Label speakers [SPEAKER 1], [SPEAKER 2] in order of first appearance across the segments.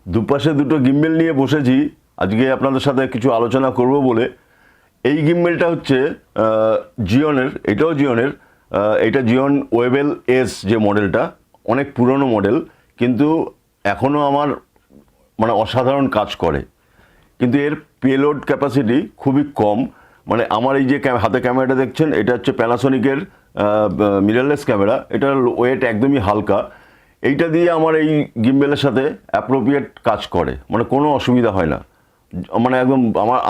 [SPEAKER 1] দুপাশে দুটো গিম্বেল নিয়ে বসেছি আজকে আপনাদের সাথে কিছু আলোচনা করব বলে। এই গিম্বেলটা হচ্ছে জিওনের, এটাও জিওনের। এটা জিওন ওয়েবেল এস যে মডেলটা, অনেক পুরনো মডেল, কিন্তু এখনও আমার মানে অসাধারণ কাজ করে। কিন্তু এর পেলোড ক্যাপাসিটি খুবই কম। মানে আমার এই যে হাতে ক্যামেরাটা দেখছেন, এটা হচ্ছে প্যানাসোনিকের মিররলেস ক্যামেরা। এটার ওয়েট একদমই হালকা। এইটা দিয়ে আমার এই গিম্বেলের সাথে অ্যাপ্রোপ্রিয়েট কাজ করে, মানে কোনো অসুবিধা হয় না। মানে একদম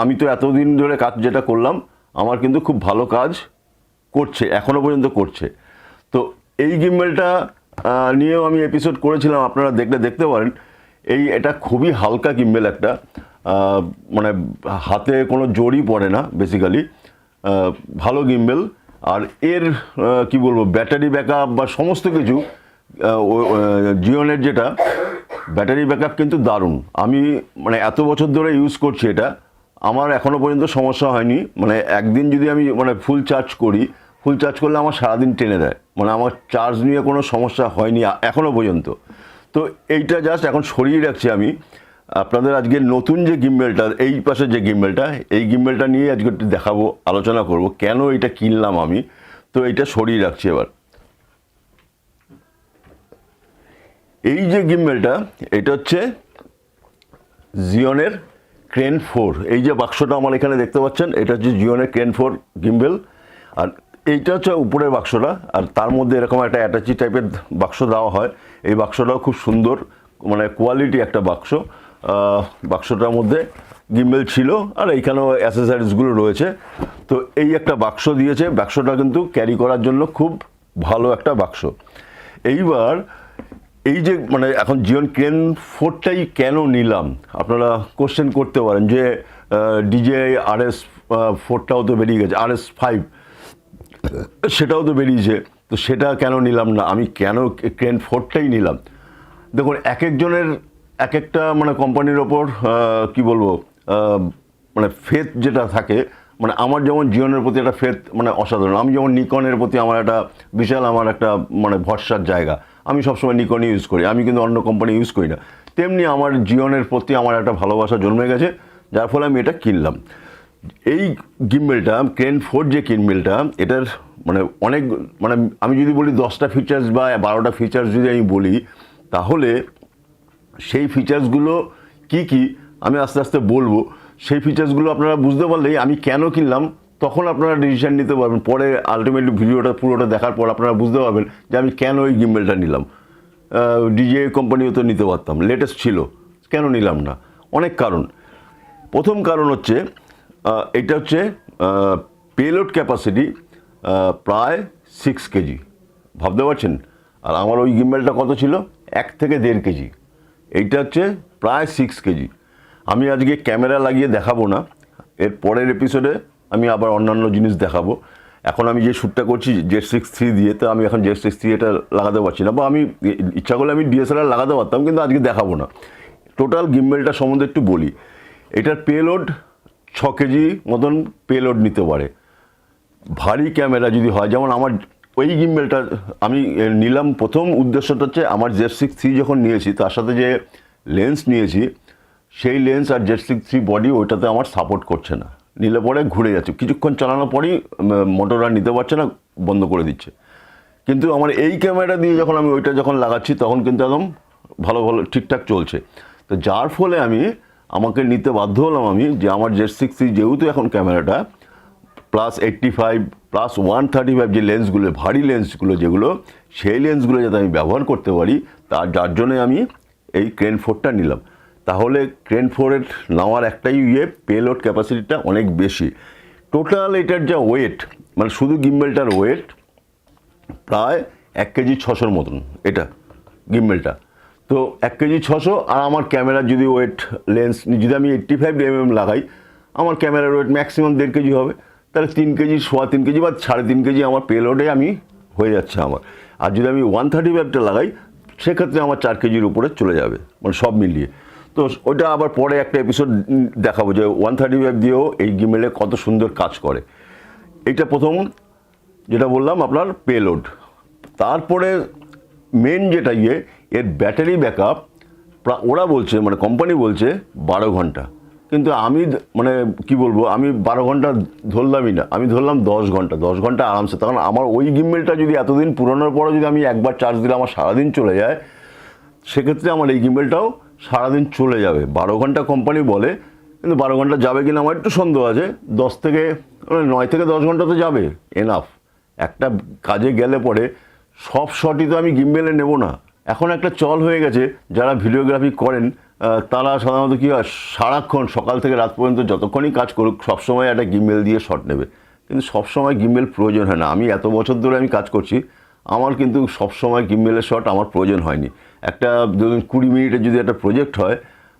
[SPEAKER 1] আমি তো এতদিন ধরে কাজ যেটা করলাম, আমার কিন্তু খুব ভালো কাজ করছে, এখনও পর্যন্ত করছে। তো এই গিম্বেলটা নিয়েও আমি এপিসোড করেছিলাম, আপনারা দেখতে পারেন। এটা খুবই হালকা গিম্বেল একটা, মানে হাতে কোনো জোরই পড়ে না বেসিক্যালি। ভালো গিম্বেল। আর এর কি বলবো, ব্যাটারি ব্যাকআপ বা সমস্ত কিছু, জিওনের যেটা ব্যাটারি ব্যাকআপ কিন্তু দারুণ। আমি মানে এত বছর ধরে ইউজ করছি এটা, আমার এখনও পর্যন্ত সমস্যা হয়নি। মানে একদিন যদি আমি মানে ফুল চার্জ করলে আমার সারাদিন টেনে দেয়। মানে আমার চার্জ নিয়ে কোনো সমস্যা হয়নি এখনও পর্যন্ত। তো এইটা জাস্ট এখন সরিয়ে রাখছি আমি। আপনাদের আজকে নতুন যে গিম্বেলটা, এই পাশে যে গিম্বেলটা, এই গিম্বেলটা নিয়ে আজকে একটু দেখাবো, আলোচনা করব কেন এটা কিনলাম আমি। তো এইটা সরিয়ে রাখছি এবার। এই যে গিম্বেলটা, এটা হচ্ছে জিওনের ক্রেন 4। এই যে বাক্সটা আমার এখানে দেখতে পাচ্ছেন, এটা হচ্ছে জিওনের ক্রেন 4 গিম্বেল। আর এইটা হচ্ছে উপরের বাক্সটা, আর তার মধ্যে এরকম একটা অ্যাটাচি টাইপের বাক্স দেওয়া হয়। এই বাক্সটাও খুব সুন্দর, মানে কোয়ালিটি একটা বাক্স। বাক্সটার মধ্যে গিম্বেল ছিল, আর এইখানেও অ্যাসেসরিজগুলো রয়েছে। তো এই একটা বাক্স দিয়েছে, বাক্সটা কিন্তু ক্যারি করার জন্য খুব ভালো একটা বাক্স। এইবার এই যে মানে এখন জিওন ক্রেন 4টাই কেন নিলাম, আপনারা কোশ্চেন করতে পারেন যে DJI RS4টাও তো বেরিয়ে গেছে, RS5 সেটাও তো বেরিয়েছে, তো সেটা কেন নিলাম না, আমি কেন ক্রেন 4টাই নিলাম। দেখুন, এক একজনের এক একটা মানে কোম্পানির ওপর কি বলবো, মানে ফেথ যেটা থাকে। মানে আমার যেমন জিওনের প্রতি একটা ফেথ মানে অসাধারণ। আমি যেমন নিকনের প্রতি আমার একটা বিশাল আমার একটা মানে ভরসার জায়গা, আমি সবসময় নিকনই ইউজ করি, আমি কিন্তু অন্য কোম্পানি ইউজ করি না। তেমনি আমার জিওনের প্রতি আমার একটা ভালোবাসা জন্মে গেছে, যার ফলে আমি এটা কিনলাম। এই গিম্বেলটা ক্রেন 4 যে গিম্বেলটা, এটার মানে অনেক মানে আমি যদি বলি 10টা ফিচার্স বা 12টা ফিচার্স যদি আমি বলি, তাহলে সেই ফিচার্সগুলো কি কি আমি আস্তে আস্তে বলবো। সেই ফিচার্সগুলো আপনারা বুঝতে পারলেই আমি কেন কিনলাম, তখন আপনারা ডিসিশন নিতে পারবেন। পরে আলটিমেটলি ভিডিওটা পুরোটা দেখার পর আপনারা বুঝতে পারবেন যে আমি কেন ওই গিম্বেলটা নিলাম। DJI কোম্পানিও তো নিতে পারতাম, লেটেস্ট ছিল, কেন নিলাম না? অনেক কারণ। প্রথম কারণ হচ্ছে এটা হচ্ছে পেলোড ক্যাপাসিটি প্রায় 6 কেজি, ভাবতে পারছেন। আর আমার ওই গিম্বেলটা কত ছিল, 1 থেকে 1.5 কেজি। এইটা হচ্ছে প্রায় 6 কেজি। আমি আজকে ক্যামেরা লাগিয়ে দেখাবো না, এর পরের এপিসোডে আমি আবার অন্যান্য জিনিস দেখাবো। এখন আমি যে শ্যুটটা করছি Z6 III দিয়ে, তো আমি এখন Z6 III এটা লাগাতে পারছি না, বা আমি ইচ্ছা করলে আমি DSLR লাগাতে পারতাম, কিন্তু আজকে দেখাবো না। টোটাল গিম্বেলটা সম্বন্ধে একটু বলি। এটার পেলোড 6 কেজি মতন পেলোড নিতে পারে। ভারী ক্যামেরা যদি হয়, যেমন আমার ওই গিম্বেলটা আমি নিলাম, প্রথম উদ্দেশ্যটা হচ্ছে আমার Z6 III যখন নিয়েছি, তার সাথে যে লেন্স নিয়েছি, সেই লেন্স আর Z6 III বডি ওইটাতে আমার সাপোর্ট করছে না। নিলে পরে ঘুরে যাচ্ছে, কিছুক্ষণ চালানোর পরেই মোটর আর নিতে পারছে না, বন্ধ করে দিচ্ছে। কিন্তু আমার এই ক্যামেরা দিয়ে যখন আমি ওইটা যখন লাগাচ্ছি, তখন কিন্তু একদম ভালো ঠিকঠাক চলছে। তো যার ফলে আমাকে নিতে বাধ্য হলাম আমি, যে আমার Z6 III যেহেতু এখন ক্যামেরাটা +85 +135 যে লেন্সগুলো, ভারী লেন্সগুলো যেগুলো, সেই লেন্সগুলো যাতে আমি ব্যবহার করতে পারি, যার জন্যে আমি এই ক্রেন 4টা নিলাম। তাহলে ক্রেন 4-এর নেওয়ার একটাই পেলোড ক্যাপাসিটিটা অনেক বেশি। টোটাল এটার যা ওয়েট, মানে শুধু গিম্বেলটার ওয়েট প্রায় 1 কেজি 600 মতন, এটা গিম্বেলটা। তো 1 কেজি 600, আর আমার ক্যামেরার যদি ওয়েট লেন্স যদি আমি 85 mm লাগাই, আমার ক্যামেরার ওয়েট ম্যাক্সিমাম 1.5 কেজি হবে। তাহলে 3 কেজি, 3.25 কেজি বা 3.5 কেজি আমার পেলোডে হয়ে যাচ্ছে আমার। আর যদি আমি 135টা লাগাই, সেক্ষেত্রে আমার 4 কেজির উপরে চলে যাবে, মানে সব মিলিয়ে। তো ওইটা আবার পরে একটা এপিসোড দেখাবো যে 135 দিয়েও এই গিম্বেলে কত সুন্দর কাজ করে। এইটা প্রথম যেটা বললাম আপনার পেলোড। তারপরে মেন যেটা এর ব্যাটারি ব্যাকআপ ওরা বলছে মানে কোম্পানি বলছে 12 ঘন্টা, কিন্তু আমি মানে কি বলবো, আমি 12 ঘন্টা ধরলামই না, আমি ধরলাম 10 ঘন্টা। 10 ঘন্টা আরামসে। তখন আমার ওই গিম্বেলটা যদি এতদিন পুরোনোর পরে যদি আমি একবার চার্জ দিলে আমার সারাদিন চলে যায়, সেক্ষেত্রে আমার এই গিম্বেলটাও সারাদিন চলে যাবে। 12 ঘন্টা কোম্পানি বলে, কিন্তু 12 ঘন্টা যাবে কিনা আমার একটু সন্দেহ আছে। 9 থেকে 10 ঘন্টা তো যাবে, এনাফ। একটা কাজে গেলে পরে সব শটই তো আমি গিম্বেলে নেব না। এখন একটা চল হয়ে গেছে, যারা ভিডিওগ্রাফি করেন তারা সাধারণত কী হয়, সারাক্ষণ সকাল থেকে রাত পর্যন্ত যতক্ষণই কাজ করুক সবসময় একটা গিম্বেল দিয়ে শট নেবে। কিন্তু সবসময় গিম্বেল প্রয়োজন হয় না। আমি এত বছর ধরে আমি কাজ করছি, আমার কিন্তু সবসময় গিম্বেলের শট আমার প্রয়োজন হয়নি। একটা ধরুন 20 মিনিটের যদি একটা প্রজেক্ট হয়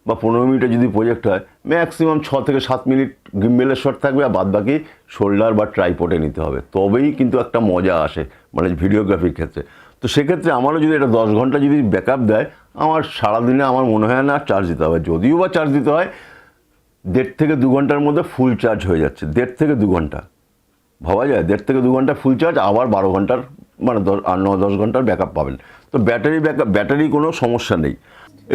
[SPEAKER 1] বা 15 মিনিটের যদি প্রজেক্ট হয়, ম্যাক্সিমাম 6 থেকে 7 মিনিট গিম্বেলের শট থাকবে, আর বাদবাকি শোল্ডার বা ট্রাইপডে নিতে হবে। তবেই কিন্তু একটা মজা আসে মানে ভিডিওগ্রাফির ক্ষেত্রে। তো সেক্ষেত্রে আমারও যদি এটা 10 ঘন্টা যদি ব্যাকআপ দেয়, আমার সারাদিনে আমার মনে হয় না চার্জ দিতে হবে। যদিও বা চার্জ দিতে হয়, 1.5 থেকে 2 ঘন্টার মধ্যে ফুল চার্জ হয়ে যাচ্ছে। 1.5 থেকে 2 ঘন্টা ভাবা যায়, 1.5 থেকে 2 ঘন্টা ফুল চার্জ, আবার 12 ঘন্টার মানে 9-10 ঘন্টার ব্যাকআপ পাবেন। তো ব্যাটারি কোনো সমস্যা নেই।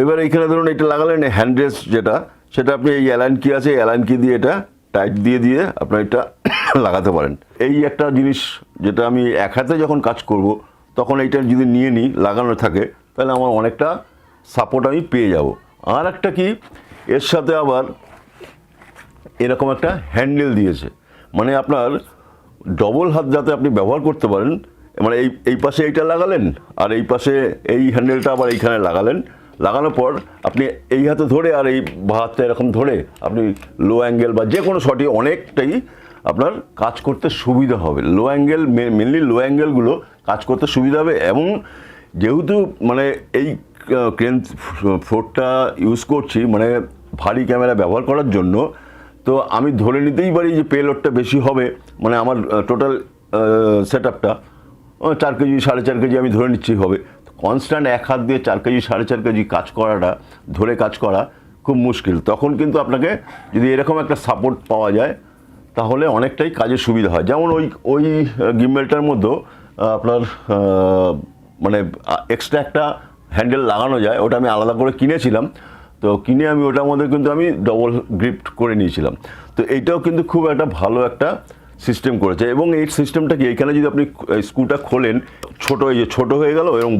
[SPEAKER 1] এবার এইখানে ধরুন এটা লাগালেন হ্যান্ড রেস্ট, যেটা সেটা আপনি এই অ্যালাইন কি আছে, অ্যালাইন কি দিয়ে এটা টাইট দিয়ে আপনার এটা লাগাতে পারেন। এই একটা জিনিস যেটা আমি এক হাতে যখন কাজ করব তখন এইটা যদি নিয়ে নিই, লাগানো থাকে, তাহলে আমার অনেকটা সাপোর্ট আমি পেয়ে যাব। আর একটা কি, এর সাথে আবার এরকম একটা হ্যান্ডেল দিয়েছে, মানে আপনার ডবল হাত যাতে আপনি ব্যবহার করতে পারেন। মানে এই পাশে এইটা লাগালেন, আর এই পাশে এই হ্যান্ডেলটা আবার এইখানে লাগালেন। লাগানোর পর আপনি এই হাতে ধরে আর এই হাতটা এরকম ধরে আপনি লো অ্যাঙ্গেল বা যে কোনো শটই অনেকটাই আপনার কাজ করতে সুবিধা হবে। লো অ্যাঙ্গেল, মেনলি লো অ্যাঙ্গেলগুলো কাজ করতে সুবিধা হবে। এবং যেহেতু মানে এই ক্রেন ফোরটা ইউজ করছি মানে ভারী ক্যামেরা ব্যবহার করার জন্য, তো আমি ধরে নিতেই পারি যে পেলোডটা বেশি হবে। মানে আমার টোটাল সেট আপটা 4 কেজি 4.5 কেজি আমি ধরে নিচ্ছি হবে। কনস্ট্যান্ট এক হাত দিয়ে 4 কেজি 4.5 কেজি কাজ করাটা, ধরে কাজ করা খুব মুশকিল। তখন কিন্তু আপনাকে যদি এরকম একটা সাপোর্ট পাওয়া যায়, তাহলে অনেকটাই কাজের সুবিধা হয়। যেমন ওই গিম্বেলটার মধ্যেও আপনার মানে এক্সট্রা একটা হ্যান্ডেল লাগানো যায়, ওটা আমি আলাদা করে কিনেছিলাম। তো কিনে আমি ওটার মধ্যে কিন্তু আমি ডবল গ্রিপ করে নিয়েছিলাম। তো এইটাও কিন্তু খুব একটা ভালো একটা সিস্টেম করেছে। এবং এই সিস্টেমটা কি, এখানে যদি আপনি স্ক্রুটা খোলেন, ছোট হয়ে গেল এবং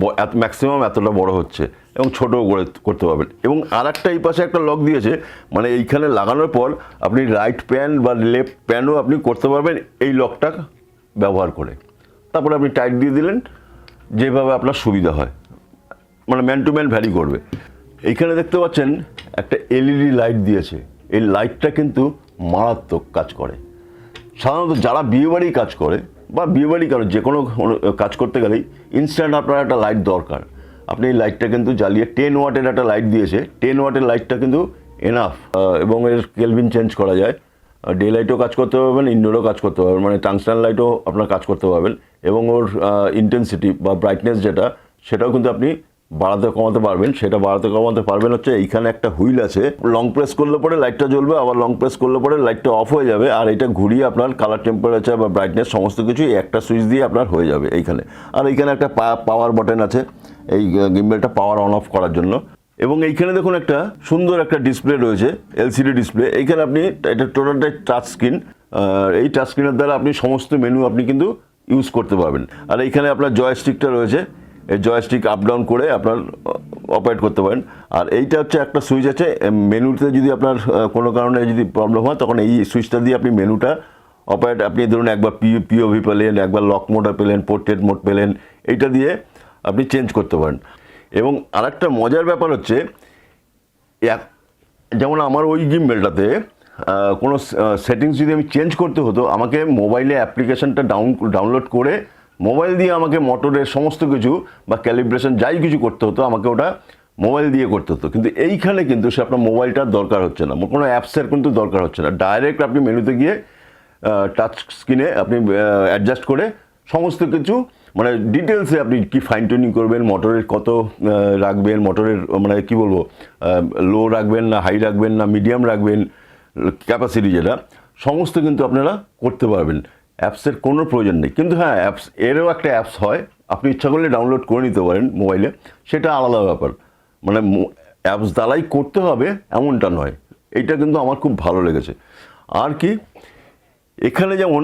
[SPEAKER 1] ম্যাক্সিমাম এতটা বড় হচ্ছে, এবং ছোটও করতে পারবেন। এবং আর একটা এই পাশে একটা লক দিয়েছে, মানে এইখানে লাগানোর পর আপনি রাইট প্যান বা লেফট প্যানও আপনি করতে পারবেন এই লকটা ব্যবহার করে। তারপরে আপনি টাইট দিয়ে দিলেন, যেভাবে আপনার সুবিধা হয়, মানে ম্যান টু ম্যান ভ্যারি করবে। এইখানে দেখতে পাচ্ছেন একটা এলইডি লাইট দিয়েছে। এই লাইটটা কিন্তু মারাত্মক কাজ করে। সাধারণত যারা বিয়েবাড়ি কাজ করে বা বিয়েবাড়ি কারো যে কোনো কাজ করতে গেলেই ইনস্ট্যান্ট আপনার একটা লাইট দরকার। আপনি এই লাইটটা কিন্তু জ্বালিয়ে 10 ওয়াটের একটা লাইট দিয়েছে। 10 ওয়াটের লাইটটা কিন্তু এনাফ। এবং এর কেলভিন চেঞ্জ করা যায়। ডে লাইটও কাজ করতে পারবেন, ইনডোরও কাজ করতে পারবেন, মানে টাংস্টান লাইটও আপনার কাজ করতে পারবেন। এবং ওর ইন্টেন্সিটি বা ব্রাইটনেস যেটা, সেটাও কিন্তু আপনি বাড়াতে কমাতে পারবেন। সেটা বাড়াতে কমাতে পারবেন হচ্ছে এইখানে একটা হুইল আছে, লং প্রেস করলে পরে লাইটটা জ্বলবে, আবার লং প্রেস করলে পরে লাইটটা অফ হয়ে যাবে। আর এটা ঘুরিয়ে আপনার কালার টেম্পারেচার বা ব্রাইটনেস সমস্ত কিছু একটা সুইচ দিয়ে আপনার হয়ে যাবে এইখানে। আর এইখানে একটা পাওয়ার বাটন আছে এই গিম্বেলটা পাওয়ার অন অফ করার জন্য। এবং এইখানে দেখুন একটা সুন্দর একটা ডিসপ্লে রয়েছে, এলসিডি ডিসপ্লে। এইখানে আপনি এটা টোটালটাই টাচ স্ক্রিন। এই টাচ স্ক্রিনের দ্বারা আপনি সমস্ত মেনু আপনি কিন্তু ইউজ করতে পারবেন। আর এইখানে আপনার জয়স্টিকটা রয়েছে, এই জয়স্টিক আপ ডাউন করে আপনার অপারেট করতে পারেন। আর এইটা হচ্ছে একটা সুইচ আছে, মেনুতে যদি আপনার কোনো কারণে যদি প্রবলেম হয়, তখন এই সুইচটা দিয়ে আপনি মেনুটা অপারেট, আপনি ধরুন একবার পিওভি পেলেন, একবার লক মোডে পেলেন, পোর্ট্রেট মোড পেলেন, এইটা দিয়ে আপনি চেঞ্জ করতে পারেন। এবং আরেকটা মজার ব্যাপার হচ্ছে, যেমন আমার ওই গিম্বেলটাতে কোনো সেটিংস যদি আমি চেঞ্জ করতে হতো, আমাকে মোবাইলে অ্যাপ্লিকেশনটা ডাউনলোড করে মোবাইল দিয়ে আমাকে মোটরের সমস্ত কিছু বা ক্যালিব্রেশন যাই কিছু করতে হতো, আমাকে ওটা মোবাইল দিয়ে করতে হতো। কিন্তু এইখানে কিন্তু সে আপনার মোবাইলটার দরকার হচ্ছে না, কোনো অ্যাপসের কিন্তু দরকার হচ্ছে না। ডাইরেক্ট আপনি মেনুতে গিয়ে টাচ স্ক্রিনে আপনি অ্যাডজাস্ট করে সমস্ত কিছু, মানে ডিটেলসে আপনি কি ফাইন টিউনিং করবেন, মোটরের কত রাখবেন, মোটরের মানে কি বলবো, লো রাখবেন না হাই রাখবেন না মিডিয়াম রাখবেন, ক্যাপাসিটি যেটা, সমস্ত কিন্তু আপনারা করতে পারবেন। অ্যাপসের কোনো প্রয়োজন নেই। কিন্তু হ্যাঁ, এরও একটা অ্যাপস হয়, আপনি ইচ্ছা করলে ডাউনলোড করে নিতে পারেন মোবাইলে, সেটা আলাদা ব্যাপার। মানে অ্যাপস দ্বারাই করতে হবে এমনটা নয়, এইটা কিন্তু আমার খুব ভালো লেগেছে। আর কি, এখানে যেমন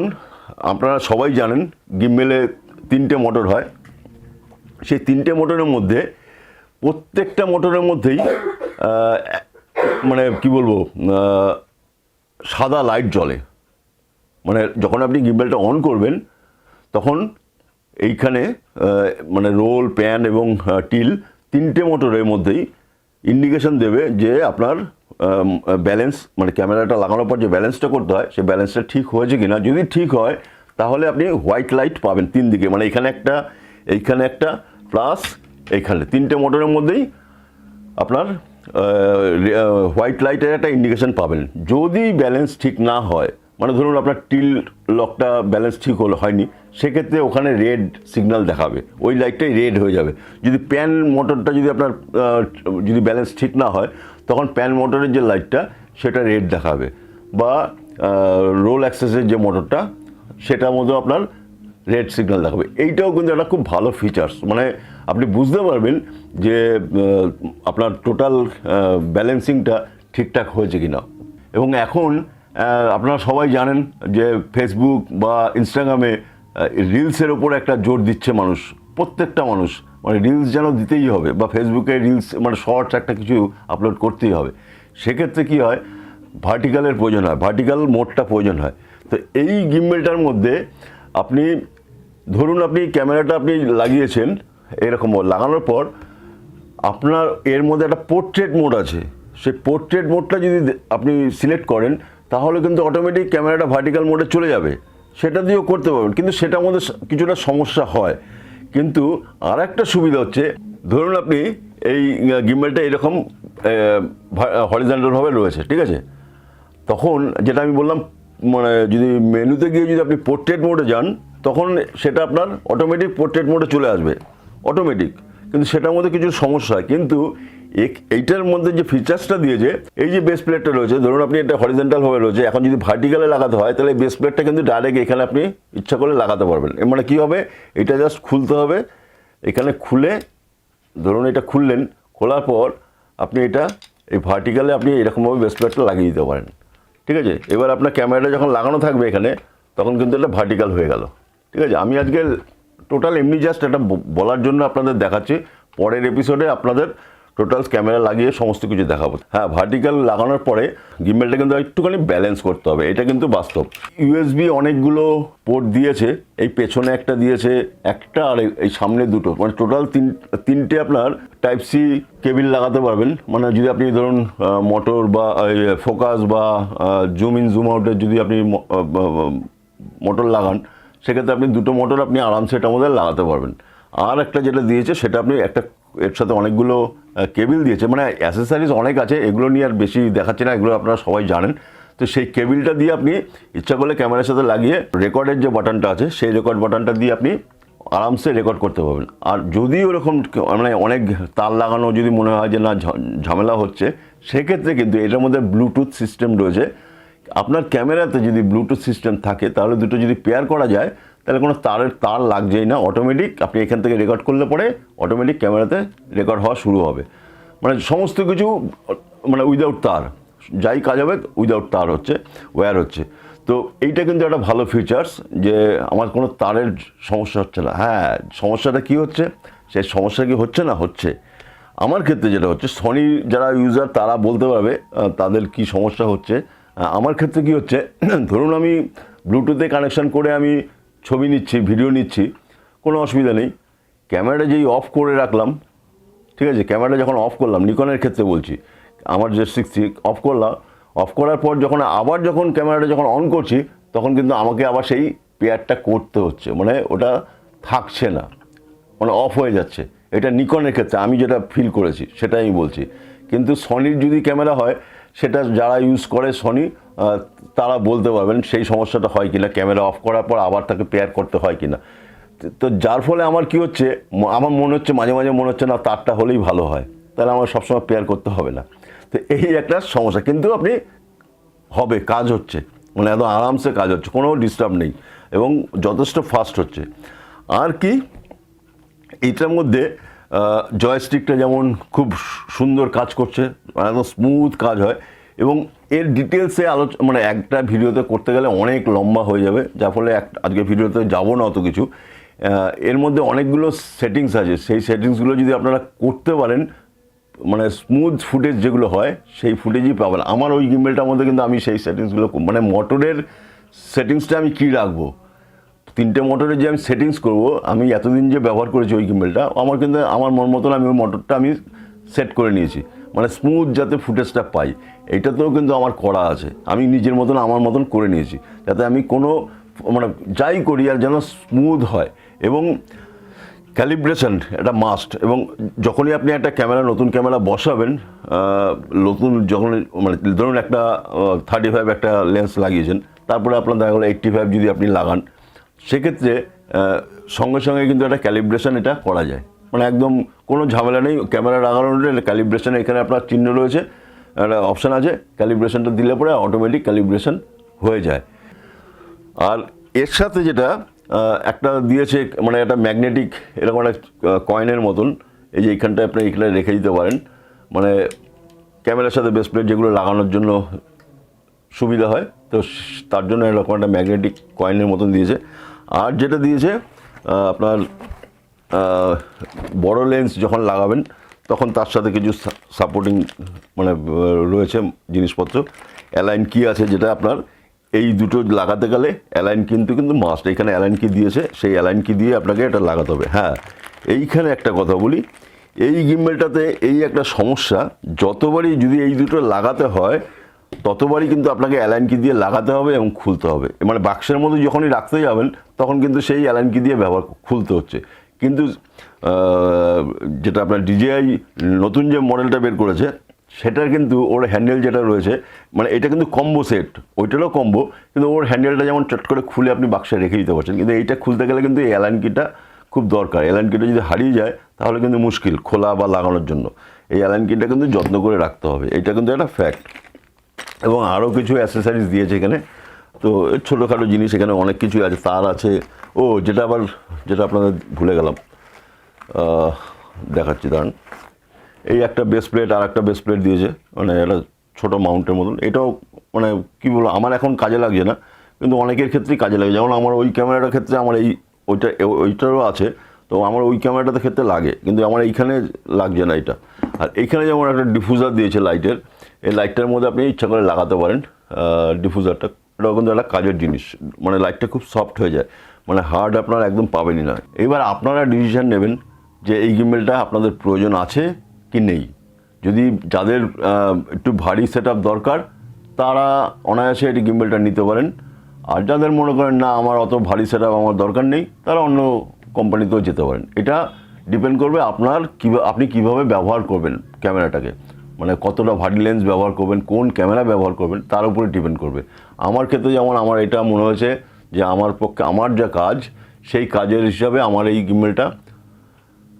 [SPEAKER 1] আপনারা সবাই জানেন গিম্বেলে 3টে মোটর হয়, সেই 3টে মোটরের মধ্যে প্রত্যেকটা মোটরের মধ্যেই মানে কি বলবো, সাদা লাইট জ্বলে। মানে যখন আপনি গিম্বেলটা অন করবেন তখন এইখানে মানে রোল, প্যান এবং টিল 3টে মোটরের মধ্যেই ইন্ডিকেশন দেবে যে আপনার ব্যালেন্স, মানে ক্যামেরাটা লাগানোর পর যে ব্যালেন্সটা করতে হয় সেই ব্যালেন্সটা ঠিক হয়েছে কিনা। যদি ঠিক হয় তাহলে আপনি হোয়াইট লাইট পাবেন 3 দিকে, মানে এখানে একটা, এইখানে একটা, প্লাস এইখানে 3টে মোটরের মধ্যেই আপনার হোয়াইট লাইটের একটা ইন্ডিকেশন পাবেন। যদি ব্যালেন্স ঠিক না হয়, মানে ধরুন আপনার টিল লকটা ব্যালেন্স ঠিক হয়নি, সেক্ষেত্রে ওখানে রেড সিগন্যাল দেখাবে, ওই লাইটটাই রেড হয়ে যাবে। যদি প্যান মোটরটা যদি আপনার যদি ব্যালেন্স ঠিক না হয়, তখন প্যান মোটরের যে লাইটটা সেটা রেড দেখাবে, বা রোল অ্যাক্সেসের যে মোটরটা সেটার মধ্যেও আপনার রেড সিগন্যাল দেখাবে। এইটাও কিন্তু একটা খুব ভালো ফিচার্স, মানে আপনি বুঝতে পারবেন যে আপনার টোটাল ব্যালেন্সিংটা ঠিকঠাক হয়েছে কিনা। এবং এখন আপনারা সবাই জানেন যে ফেসবুক বা ইনস্টাগ্রামে রিলসের ওপর একটা জোর দিচ্ছে মানুষ, প্রত্যেকটা মানুষ, মানে রিলস যেন দিতেই হবে, বা ফেসবুকে রিলস মানে শর্টস একটা কিছু আপলোড করতেই হবে। সেক্ষেত্রে কী হয়, ভার্টিক্যালের প্রয়োজন হয়, ভার্টিক্যাল মোডটা প্রয়োজন হয়। তো এই গিম্বেলটার মধ্যে আপনি ধরুন আপনি ক্যামেরাটা আপনি লাগিয়েছেন, এরকম লাগানোর পর আপনার এর মধ্যে একটা পোর্ট্রেট মোড আছে, সেই পোর্ট্রেট মোডটা যদি আপনি সিলেক্ট করেন তাহলে কিন্তু অটোমেটিক ক্যামেরাটা ভার্টিক্যাল মোডে চলে যাবে, সেটা দিয়েও করতে পারবেন। কিন্তু সেটার মধ্যে কিছুটা সমস্যা হয়। কিন্তু আর একটা সুবিধা হচ্ছে, ধরুন আপনি এই গিম্বেলটা এরকম হরিজন্টালভাবে রয়েছে, ঠিক আছে, তখন যেটা আমি বললাম, মানে যদি মেনুতে গিয়ে যদি আপনি পোর্ট্রেট মোডে যান তখন সেটা আপনার অটোমেটিক পোর্ট্রেট মোডে চলে আসবে, অটোমেটিক। কিন্তু সেটার মধ্যে কিছু সমস্যা হয়। কিন্তু এইটার মধ্যে যে ফিচার্সটা দিয়েছে, এই যে বেস প্লেটটা রয়েছে, ধরুন আপনি এটা হরিজন্টালভাবে রয়েছে, এখন যদি ভার্টিক্যালে লাগাতে হয় তাহলে বেস প্লেটটা কিন্তু ডাইরেক্ট এখানে আপনি ইচ্ছা করলে লাগাতে পারবেন। এর মানে কী হবে, এটা জাস্ট খুলতে হবে, এখানে খুলে ধরুন এটা খুললেন, খোলার পর আপনি এটা এই ভার্টিক্যালে আপনি এরকমভাবে বেস প্লেটটা লাগিয়ে দিতে পারেন, ঠিক আছে। এবার আপনার ক্যামেরাটা যখন লাগানো থাকবে এখানে, তখন কিন্তু এটা ভার্টিক্যাল হয়ে গেল, ঠিক আছে। আমি আজকে টোটাল এমনি জাস্ট এটা বলার জন্য আপনাদের দেখাচ্ছি, পরের এপিসোডে আপনাদের টোটাল ক্যামেরা লাগিয়ে সমস্ত কিছু দেখাবো। হ্যাঁ, ভার্টিক্যাল লাগানোর পরে গিম্বেলটা কিন্তু একটুখানি ব্যালেন্স করতে হবে, এটা কিন্তু বাস্তব। ইউএসবি অনেকগুলো পোর্ট দিয়েছে, এই পেছনে একটা দিয়েছে একটা, আর এই সামনে দুটো, মানে টোটাল তিনটে আপনার টাইপ সি কেবিল লাগাতে পারবেন। মানে যদি আপনি ধরুন মোটর বা ফোকাস বা জুম ইন জুম আউটের যদি আপনি মোটর লাগান, সেক্ষেত্রে আপনি দুটো মোটর আপনি আরামসে এটার মধ্যে লাগাতে পারবেন। আর একটা যেটা দিয়েছে সেটা আপনি একটা, এর সাথে অনেকগুলো কেবিল দিয়েছে, মানে অ্যাসেসারিজ অনেক আছে, এগুলো নিয়ে আর বেশি দেখাচ্ছে না, এগুলো আপনারা সবাই জানেন। তো সেই কেবিলটা দিয়ে আপনি ইচ্ছা করলে ক্যামেরার সাথে লাগিয়ে রেকর্ডের যে বাটনটা আছে সেই রেকর্ড বাটনটা দিয়ে আপনি আরামসে রেকর্ড করতে পারবেন। আর যদি ওরকম মানে অনেক তার লাগানো যদি মনে হয় যে না ঝামেলা হচ্ছে, সেক্ষেত্রে কিন্তু এটার মধ্যে ব্লুটুথ সিস্টেম রয়েছে। আপনার ক্যামেরাতে যদি ব্লুটুথ সিস্টেম থাকে তাহলে দুটো যদি পেয়ার করা যায় তাহলে কোনো তার লাগছেই না, অটোমেটিক আপনি এখান থেকে রেকর্ড করলে পরে অটোমেটিক ক্যামেরাতে রেকর্ড হওয়া শুরু হবে। মানে সমস্ত কিছু মানে উইদাউট তার, যাই কাজ হবে উইদাউট তার হচ্ছে, ওয়্যার হচ্ছে। তো এইটা কিন্তু একটা ভালো ফিচার্স যে আমার কোনো তারের সমস্যা হচ্ছে না। হ্যাঁ, সমস্যাটা কি হচ্ছে, সেই সমস্যা কি হচ্ছে না, হচ্ছে। আমার ক্ষেত্রে যেটা হচ্ছে, সনি যারা ইউজার তারা বলতে পারবে তাদের কি সমস্যা হচ্ছে। আমার ক্ষেত্রে কি হচ্ছে, ধরুন আমি ব্লুটুথে কানেকশান করে আমি ছবি নিচ্ছি, ভিডিও নিচ্ছি, কোনো অসুবিধা নেই। ক্যামেরাটা যেই অফ করে রাখলাম, ঠিক আছে, ক্যামেরাটা যখন অফ করলাম, নিকনের ক্ষেত্রে বলছি, আমার যে 60 অফ করলাম, অফ করার পর যখন আবার যখন ক্যামেরাটা যখন অন করছি, তখন কিন্তু আমাকে আবার সেই পেয়ারটা করতে হচ্ছে, মানে ওটা থাকছে না, মানে অফ হয়ে যাচ্ছে। এটা নিকনের ক্ষেত্রে আমি যেটা ফিল করেছি সেটাই আমি বলছি। কিন্তু সনির যদি ক্যামেরা হয়, সেটা যারা ইউজ করে সনি তারা বলতে পারবেন সেই সমস্যাটা হয় কিনা, ক্যামেরা অফ করার পর আবার তাকে পেয়ার করতে হয় কিনা। তো যার ফলে আমার কি হচ্ছে, আমার মনে হচ্ছে মাঝে মাঝে মনে হচ্ছে না তারটা হলেই ভালো হয়, তাহলে আমার সবসময় পেয়ার করতে হবে না। তো এই একটা সমস্যা, কিন্তু আপনি হবে, কাজ হচ্ছে, মানে একদম আরামসে কাজ হচ্ছে, কোনো ডিস্টার্ব নেই এবং যথেষ্ট ফাস্ট হচ্ছে। আর কি, এইটার মধ্যে জয়স্টিকটা যেমন খুব সুন্দর কাজ করছে, একদম স্মুথ কাজ হয়, এবং এর ডিটেলসে মানে একটা ভিডিওতে করতে গেলে অনেক লম্বা হয়ে যাবে, যার ফলে আজকে ভিডিওতে যাবো না অত কিছু। এর মধ্যে অনেকগুলো সেটিংস আছে, সেই সেটিংসগুলো যদি আপনারা করতে পারেন, মানে স্মুথ ফুটেজ যেগুলো হয় সেই ফুটেজই পাবেন। আমার ওই গিম্বেলটার মধ্যে কিন্তু আমি সেই সেটিংসগুলো, মানে মোটরের সেটিংসটা আমি কী রাখবো, 3টে মোটরের যে আমি সেটিংস করব, আমি এতদিন যে ব্যবহার করেছি ওই গিম্বেলটা, আমার কিন্তু আমার মন মতন আমি ওই মোটরটা আমি সেট করে নিয়েছি, মানে স্মুথ যাতে ফুটেজটা পাই। এইটাতেও কিন্তু আমার করা আছে, আমি নিজের মতন আমার মতন করে নিয়েছি, যাতে আমি কোনো মানে যাই করি আর যেন স্মুথ হয়। এবং ক্যালিব্রেশন এটা মাস্ট, এবং যখনই আপনি একটা ক্যামেরা, নতুন ক্যামেরা বসাবেন, নতুন যখন মানে ধরুন একটা 35 একটা লেন্স লাগিয়েছেন, তারপরে আপনার দেখা গেলো 85 যদি আপনি লাগান, সেক্ষেত্রে সঙ্গে সঙ্গে কিন্তু একটা ক্যালিব্রেশন এটা করা যায়, মানে একদম কোনো ঝামেলা নেই। ক্যামেরা লাগানোর ক্যালিব্রেশন এখানে আপনার চিহ্ন রয়েছে, একটা অপশান আছে, ক্যালিব্রেশনটা দিলে পরে অটোমেটিক ক্যালিব্রেশন হয়ে যায়। আর এর সাথে যেটা একটা দিয়েছে, মানে একটা ম্যাগনেটিক এরকম একটা কয়েনের মতন, এই যে এইখানটায় আপনি এখানে রেখে দিতে পারেন, মানে ক্যামেরার সাথে বেস প্লেট যেগুলো লাগানোর জন্য সুবিধা হয়, তো তার জন্য এরকম একটা ম্যাগনেটিক কয়েনের মতন দিয়েছে। আর যেটা দিয়েছে আপনার বড় লেন্স যখন লাগাবেন তখন তার সাথে কিছু সাপোর্টিং মানে রয়েছে জিনিসপত্র, অ্যালাইন কি আছে, যেটা আপনার এই দুটো লাগাতে গেলে অ্যালাইন কিন্তু মাস্ট, এখানে অ্যালাইন কি দিয়েছে, সেই অ্যালাইন কি দিয়ে আপনাকে এটা লাগাতে হবে। হ্যাঁ, এইখানে একটা কথা বলি, এই গিম্বেলটাতে এই একটা সমস্যা, যতবারই যদি এই দুটো লাগাতে হয় ততবারই কিন্তু আপনাকে অ্যালাইন কি দিয়ে লাগাতে হবে এবং খুলতে হবে, মানে বাক্সের মধ্যে যখনই রাখতে যাবেন তখন কিন্তু সেই অ্যালাইন কি দিয়ে খুলতে হচ্ছে। কিন্তু যেটা আপনার DJI নতুন যে মডেলটা বের করেছে, সেটার কিন্তু ওর হ্যান্ডেল যেটা রয়েছে, মানে এটা কিন্তু কম্বো সেট, ওইটারও কম্বো, কিন্তু ওর হ্যান্ডেলটা যেমন চট করে খুলে আপনি বাক্সে রেখে দিতে পারছেন, কিন্তু এইটা খুলতে গেলে কিন্তু এই অ্যালাইন কিটা খুব দরকার। অ্যালাইন কিটা যদি হারিয়ে যায় তাহলে কিন্তু মুশকিল খোলা বা লাগানোর জন্য, এই অ্যালাইন কিটা কিন্তু যত্ন করে রাখতে হবে, এটা কিন্তু একটা ফ্যাক্ট। এবং আরও কিছু অ্যাসেসারিজ দিয়েছে এখানে, তো ছোটোখাটো জিনিস এখানে অনেক কিছুই আছে, তার আছে। ও যেটা আপনাদের ভুলে গেলাম, দেখাচ্ছি দাঁড়ান, এই একটা বেস প্লেট আর একটা বেস প্লেট দিয়েছে, মানে একটা ছোটো মাউন্টের মতন। এটাও মানে কী বলবো, আমার এখন কাজে লাগছে না, কিন্তু অনেকের ক্ষেত্রেই কাজে লাগে। যেমন আমার ওই ক্যামেরাটার ক্ষেত্রে আমার ওইটারও আছে, তো আমার ওই ক্যামেরাটাতে ক্ষেত্রে লাগে, কিন্তু আমার এইখানে লাগছে না এটা। আর এইখানে যেমন একটা ডিফিউজার দিয়েছে লাইটের, এই লাইটটার মধ্যে আপনি ইচ্ছা করে লাগাতে পারেন ডিফিউজারটা, এটাও কিন্তু একটা কাজের জিনিস, মানে লাইটটা খুব সফট হয়ে যায়, মানে হার্ড আপনারা একদম পাবেনই না। এবার আপনারা ডিসিশন নেবেন যে এই গিম্বেলটা আপনাদের প্রয়োজন আছে কি নেই। যদি যাদের একটু ভারী সেট দরকার, তারা অনায়াসে এই গিম্বেলটা নিতে পারেন। আর যাদের মনে করেন না আমার অত ভারী সেট আমার দরকার নেই, তারা অন্য কোম্পানিতেও যেতে পারেন। এটা ডিপেন্ড করবে আপনি কীভাবে ব্যবহার করবেন ক্যামেরাটাকে, মানে কতটা ভারী লেন্স ব্যবহার করবেন, কোন ক্যামেরা ব্যবহার করবেন, তার উপরে ডিপেন্ড করবে। আমার ক্ষেত্রে যেমন আমার এটা মনে হয়েছে যে আমার পক্ষে, আমার যা কাজ সেই কাজের হিসাবে আমার এই গিম্বেলটা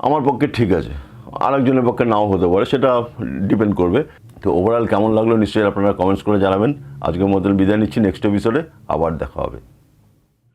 [SPEAKER 1] আমার পক্ষে ঠিক আছে, আরেকজনের পক্ষে নাও হতে পারে, সেটা ডিপেন্ড করবে। তো ওভারঅল কেমন লাগলো নিশ্চয়ই আপনারা কমেন্টস করে জানাবেন। আজকের মতন বিদায় নিচ্ছি, নেক্সট এপিসোডে আবার দেখা হবে।